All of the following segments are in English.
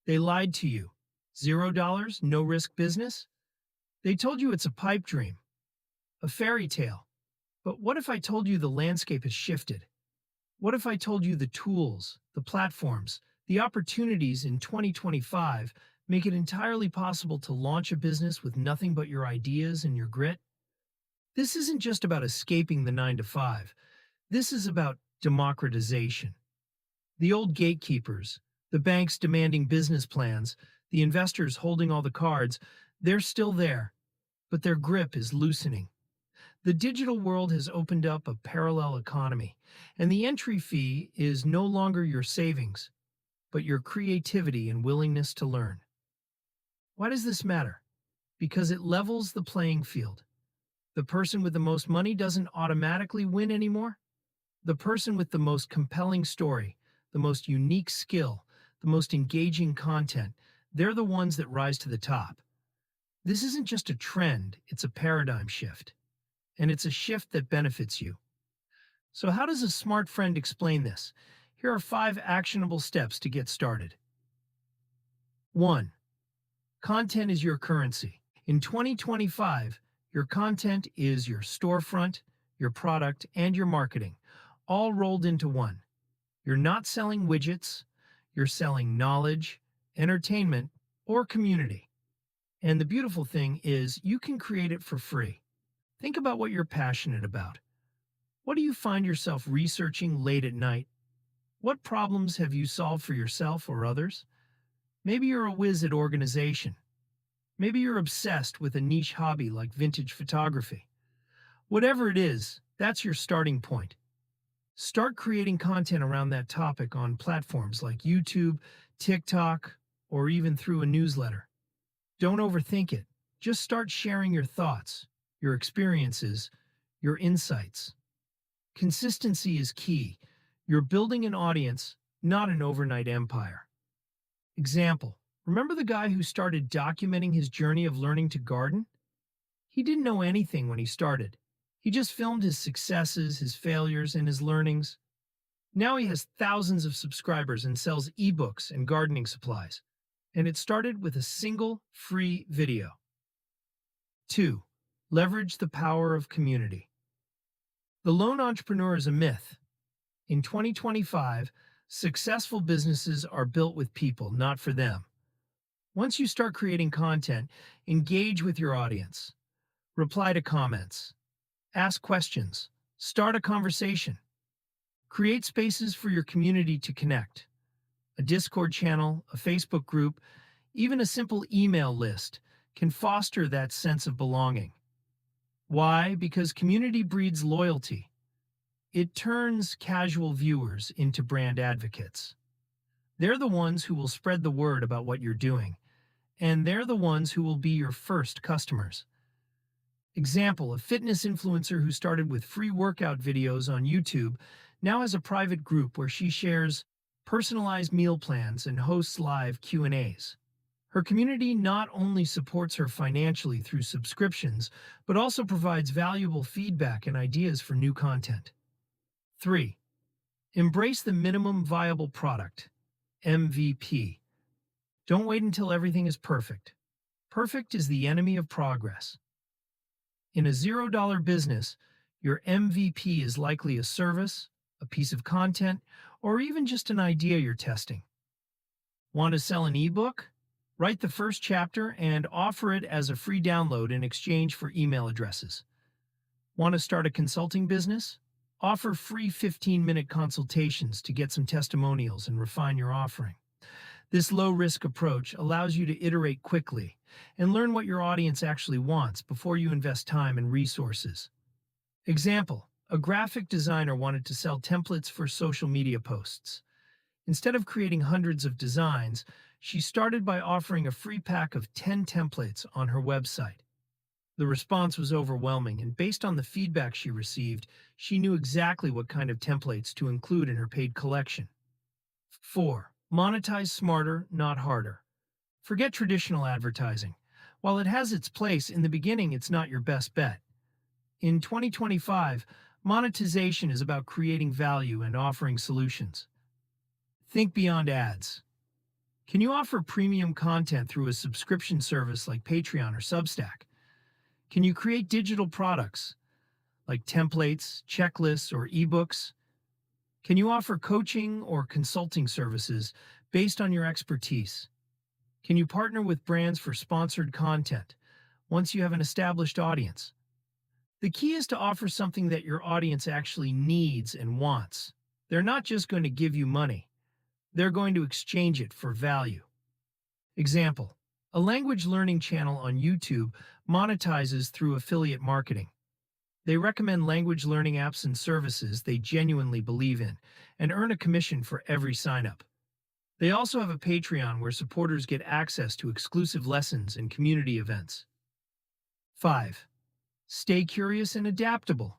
They lied to you. $0, no risk business? They told you it's a pipe dream, a fairy tale. But what if I told you the landscape has shifted? What if I told you the tools, the platforms, the opportunities in 2025 make it entirely possible to launch a business with nothing but your ideas and your grit? This isn't just about escaping the 9 to 5. This is about democratization. The old gatekeepers, the banks demanding business plans, the investors holding all the cards, they're still there, but their grip is loosening. The digital world has opened up a parallel economy, and the entry fee is no longer your savings, but your creativity and willingness to learn. Why does this matter? Because it levels the playing field. The person with the most money doesn't automatically win anymore. The person with the most compelling story, the most unique skill, the most engaging content, they're the ones that rise to the top. This isn't just a trend, it's a paradigm shift. And it's a shift that benefits you. So how does a smart friend explain this? Here are 5 actionable steps to get started. 1. Content is your currency. In 2025, your content is your storefront, your product, and your marketing, all rolled into one. You're not selling widgets, you're selling knowledge, entertainment, or community. And the beautiful thing is you can create it for free. Think about what you're passionate about. What do you find yourself researching late at night? What problems have you solved for yourself or others? Maybe you're a whiz at organization. Maybe you're obsessed with a niche hobby like vintage photography. Whatever it is, that's your starting point. Start creating content around that topic on platforms like YouTube, TikTok, or even through a newsletter. Don't overthink it. Just start sharing your thoughts, your experiences, your insights. Consistency is key. You're building an audience, not an overnight empire. Example, remember the guy who started documenting his journey of learning to garden? He didn't know anything when he started. He just filmed his successes, his failures, and his learnings. Now he has thousands of subscribers and sells ebooks and gardening supplies. And it started with a single free video. 2. Leverage the power of community. The lone entrepreneur is a myth. In 2025, successful businesses are built with people, not for them. Once you start creating content, engage with your audience. Reply to comments. Ask questions. Start a conversation. Create spaces for your community to connect. A Discord channel, a Facebook group, even a simple email list can foster that sense of belonging. Why? Because community breeds loyalty. It turns casual viewers into brand advocates. They're the ones who will spread the word about what you're doing, and they're the ones who will be your first customers. Example, a fitness influencer who started with free workout videos on YouTube now has a private group where she shares personalized meal plans and hosts live Q&As. Her community not only supports her financially through subscriptions, but also provides valuable feedback and ideas for new content. 3. Embrace the minimum viable product, MVP. Don't wait until everything is perfect. Perfect is the enemy of progress. In a $0 business, your MVP is likely a service, a piece of content, or even just an idea you're testing. Want to sell an ebook? Write the first chapter and offer it as a free download in exchange for email addresses. Want to start a consulting business? Offer free 15-minute consultations to get some testimonials and refine your offering. This low-risk approach allows you to iterate quickly and learn what your audience actually wants before you invest time and resources. Example, a graphic designer wanted to sell templates for social media posts. Instead of creating hundreds of designs, she started by offering a free pack of 10 templates on her website. The response was overwhelming, and based on the feedback she received, she knew exactly what kind of templates to include in her paid collection. 4. Monetize smarter, not harder. Forget traditional advertising. While it has its place, in the beginning it's not your best bet. In 2025, monetization is about creating value and offering solutions. Think beyond ads. Can you offer premium content through a subscription service like Patreon or Substack? Can you create digital products like templates, checklists, or ebooks? Can you offer coaching or consulting services based on your expertise? Can you partner with brands for sponsored content once you have an established audience? The key is to offer something that your audience actually needs and wants. They're not just going to give you money, they're going to exchange it for value. Example: a language learning channel on YouTube monetizes through affiliate marketing. They recommend language learning apps and services they genuinely believe in and earn a commission for every sign-up. They also have a Patreon where supporters get access to exclusive lessons and community events. 5. Stay curious and adaptable.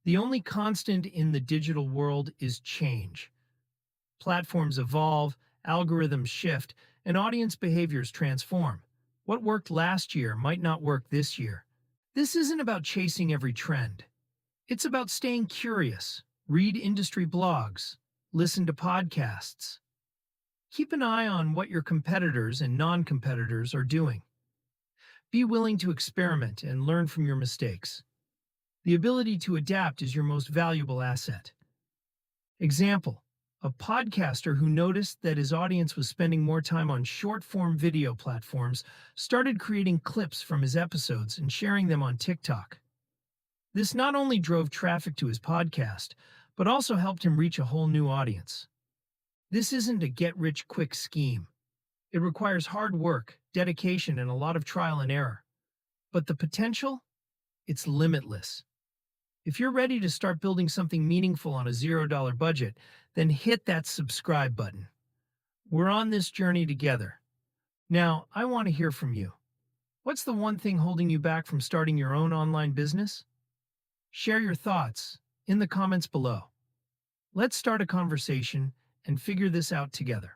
The only constant in the digital world is change. Platforms evolve, algorithms shift, and audience behaviors transform. What worked last year might not work this year. This isn't about chasing every trend. It's about staying curious. Read industry blogs. Listen to podcasts. Keep an eye on what your competitors and non-competitors are doing. Be willing to experiment and learn from your mistakes. The ability to adapt is your most valuable asset. Example: a podcaster who noticed that his audience was spending more time on short-form video platforms started creating clips from his episodes and sharing them on TikTok. This not only drove traffic to his podcast, but also helped him reach a whole new audience. This isn't a get-rich-quick scheme. It requires hard work, dedication, and a lot of trial and error. But the potential? It's limitless. If you're ready to start building something meaningful on a $0 budget, then hit that subscribe button. We're on this journey together. Now, I want to hear from you. What's the one thing holding you back from starting your own online business? Share your thoughts in the comments below. Let's start a conversation and figure this out together.